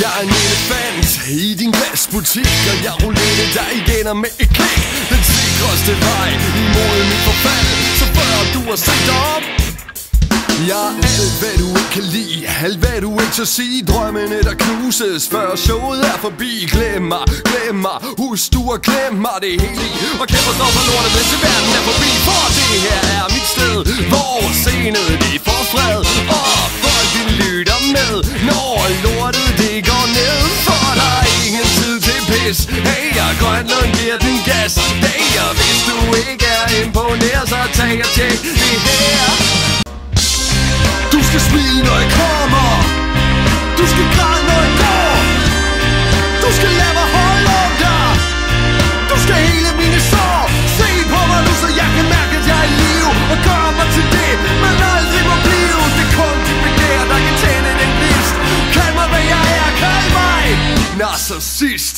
Jeg er en elefant i din glasbutik, og jeg ruller dig igennem med et klik. Den sikreste vej imod mit forfald, så før du har set dig om. Jeg er alt hvad du ikke kan lide, alt hvad du ikke tør sige. Drømmene der knuses før showet er forbi. Glem mig, husk du har glemt mig det hele i. Og kæmper står for lortet, hvis verden er forbi. For det her er mit sted, hvor scenet de får fred, og folk de lytter med, når lortet det går ned. For der er ingen tid til pis. Hey, jeg Grønland giver den gas. Hey, og hvis du ikke er imponeret, så tag og tjek det her. Du skal smile når jeg kommer, du skal græde når jeg går, du skal lade mig holde om dig, du skal hele mine sår. Se på mig nu, så jeg kan mærke at jeg er i live, og gør mig til det, man aldrig må blive. Det er kun dit begær, der kan tænde den list. Kald mig hvad jeg er, kald mig narcissist.